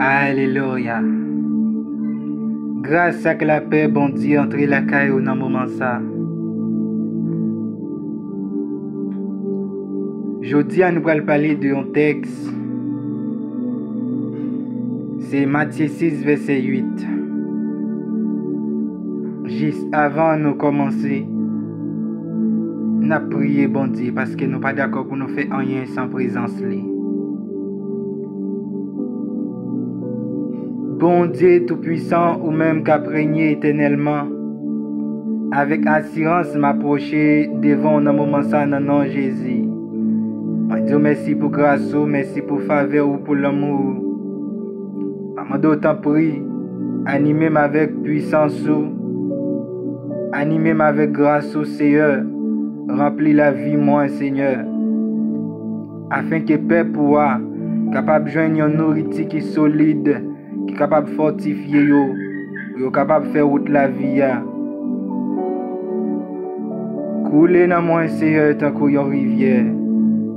Alléluia. Grâce à que la paix, bon Dieu, entre la caille dans le moment ça. Aujourd'hui, nous allons parler d'un texte. C'est Matthieu 6, verset 8. Juste avant de commencer, nous avons prié, bon Dieu, parce que nous ne sommes pas d'accord pour nous faire rien sans présence. Bon Dieu Tout-Puissant, ou même qu'à régner éternellement, avec assurance m'approcher devant un moment ça dans le nom de Jésus. Dieu merci pour grâce, merci pour faveur ou pour l'amour. Je d'autant prie, animez-moi avec puissance, animez-moi avec grâce au Seigneur, remplis la vie moi Seigneur, afin que peuple soit capable de joindre une nourriture qui est solide, qui est capable de fortifier yo, capable de faire route la vie. Couler dans moi Seigneur tant qu'une rivière,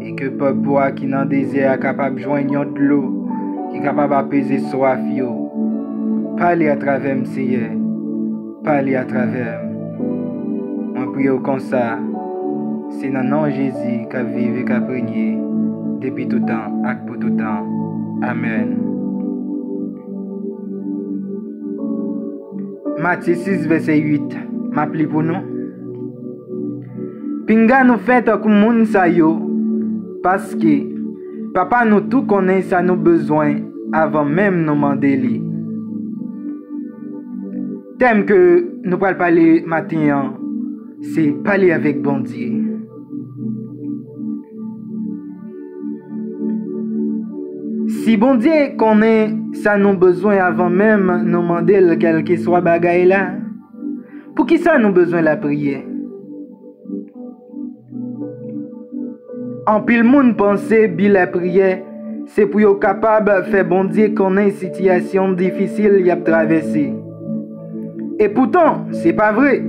et que peuple qui dans le désert est capable de joindre de l'eau, qui est capable d'apaiser soif yo. Parlez à travers moi Seigneur, parlez à travers moi. Je prie comme ça, c'est dans le nom de Jésus qu'a vive et qu'a régné depuis tout temps et pour tout temps. Amen. Matthieu 6, verset 8. M'appli pour nous. Pinga nous fait comme moun sa yo, parce que papa nous tout connaît ça nous besoin avant même nous demander li. Thème que nous allons parler matin, c'est parler avec bon Dieu. Si bon Dieu connaît ça nous besoin avant même nous demander quel que soit bagaille là, pour qui ça nous besoin la prière? En pile monde pensait bien la prière, c'est pour être capable de faire bon Dieu connaître une situation difficile y a traversé. Et pourtant, c'est pas vrai.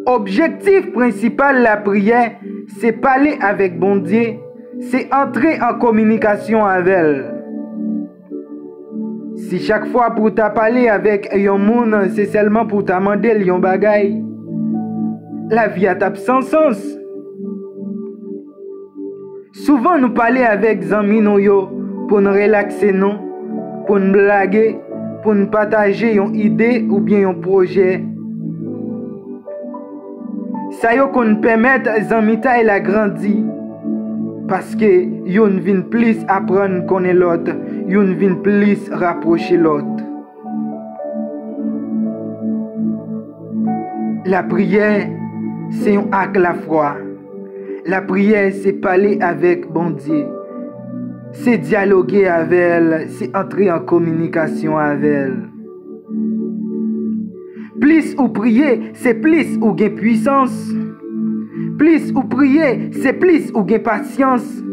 Objectif principal de la prière, c'est parler avec bon Dieu, c'est entrer en communication avec elle. Si chaque fois pour ta parler avec un monde, c'est seulement pour ta demander un bagay, la vie a sans sens. Souvent nous parler avec amis pour nous relaxer nous, pour nous blaguer, pour nous partager une idée ou bien un projet. Ça y qu'on permet aux amis de grandir. Parce que yon vient plus apprendre connaître l'autre, yon vient plus rapprocher l'autre. La prière, c'est un acte la foi. La prière, c'est parler avec bon Dieu. C'est dialoguer avec elle, c'est entrer en communication avec elle. Plus ou prier, c'est plus ou gain puissance. Plus ou prier, c'est plus ou gain patience.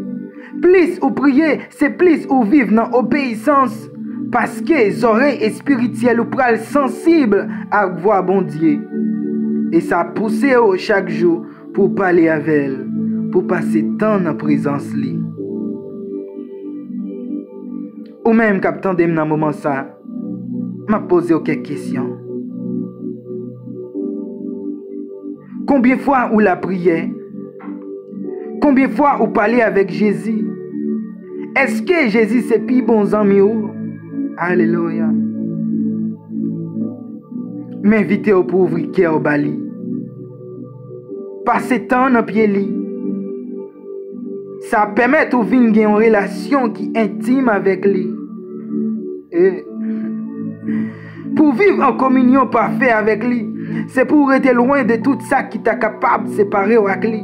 Plus ou prier, c'est plus ou vivre dans obéissance. Parce que les oreilles spirituelles ou pral sensibles à voir bon Dieu. Et ça pousse chaque jour pour parler avec elle, pour passer temps dans la présence li. Ou même captant dans un moment ça, m'a posé quelques questions. Combien de fois ou la prière? Combien de fois ou parler avec Jésus? Est-ce que Jésus c'est plus bon ami ou? Alléluia. M'inviter au pour ouvrir cœur au bali. Passer temps dans pied li. Ça permet de vivre une relation qui est intime avec lui. Pour vivre en communion parfaite avec lui, c'est pour être loin de tout ça qui t'a capable de séparer avec lui.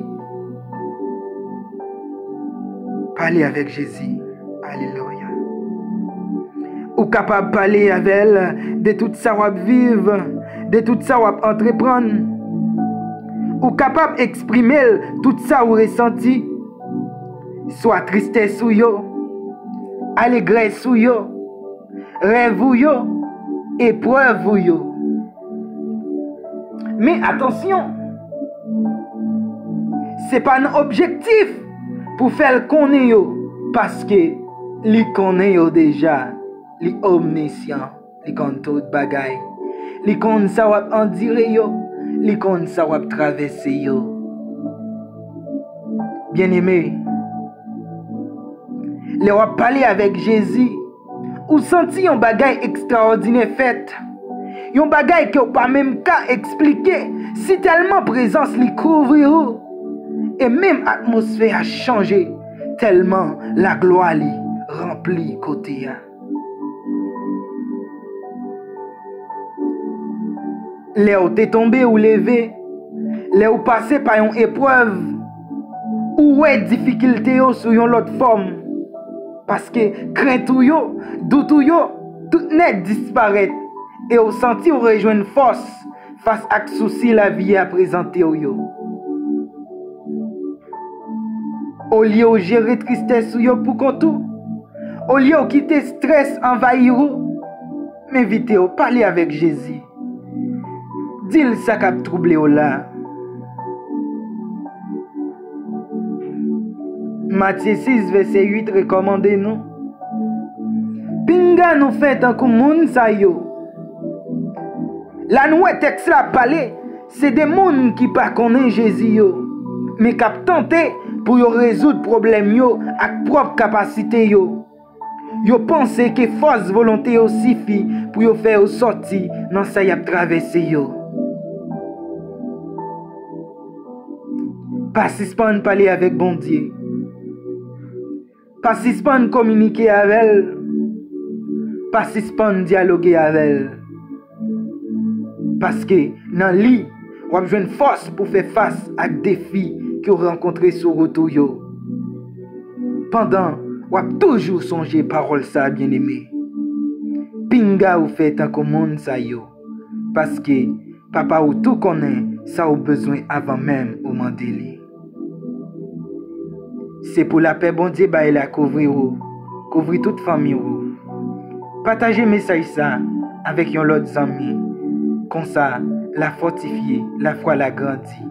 Parler avec Jésus. Alléluia. Ou capable de parler avec elle de tout ça qu'on vivre, de tout ça qu'on entreprendre. Ou capable d'exprimer tout ça qu'on ressenti. Soit tristesse ou yo, allégresse ou yo, rêve ou yo, épreuve ou yo. Mais attention, c'est pas un objectif pour faire connaître yo, parce que Li connaît yo déjà, li omniscient, li connaît tout bagay. Li connaît ça wap endire yo, li connaît ça wap traverser yo. Bien-aimé, le wap parler avec Jésus, ou senti yon bagay extraordinaire fait. Yon bagay que ou pas même qu'à expliquer, si tellement présence li couvre yo. Et même atmosphère a changé, tellement la gloire li rempli côté ya. Les ou t'es tombé ou levé, les ou passé par une épreuve, ou ouais difficulté yo sur yon l'autre forme. Parce que crainte ou yo, doute ou yo, tout net disparaît. Et ou senti ou rejoindre force face à souci la vie à présenter ou yo. Au lieu de gérer tristesse ou yo pour kontou, au lieu de quitter stress envahir ou, m'inviter ou parler avec Jésus. Dis-le ça qui a troublé ou là. Matthieu 6, verset 8 recommande nous. Pinga nous fait tant que moun sa yo. La noué texte la parler, c'est des moun qui pas connaissent Jésus yo, mais qui tenté pour yo résoudre problème yo avec propre capacité yo. Yo pense que force volonté yo suffit pour yo faire sortir dans ça y a traversé yo. Pas suspendre parler avec bon Dieu. Pas suspendre communiquer avec elle. Pas suspendre dialoguer avec elle. Parce que dans lui, on a besoin de force pour faire face à des défis que vous rencontrez sur route yo. Pendant, on a toujours songé parole ça bien aimé. Pinga ou fait en commande ça yo. Parce que papa ou tout connaît ça ou besoin avant même ou mandeli. C'est pour la paix bon Dieu ba la couvrir toute famille ou. Partagez message ça avec yon l'autre amis. Comme ça, la fortifier, la foi la grandit.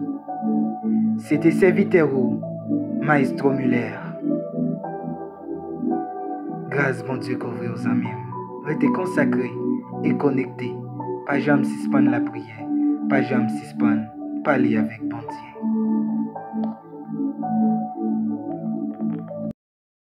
C'était serviteur Maestro Muller. Grâce bon Dieu couvrir aux amis. Restez consacrés et connectés. Pas jamais suspendre la prière. Pas jamais suspendre parler avec bon Dieu.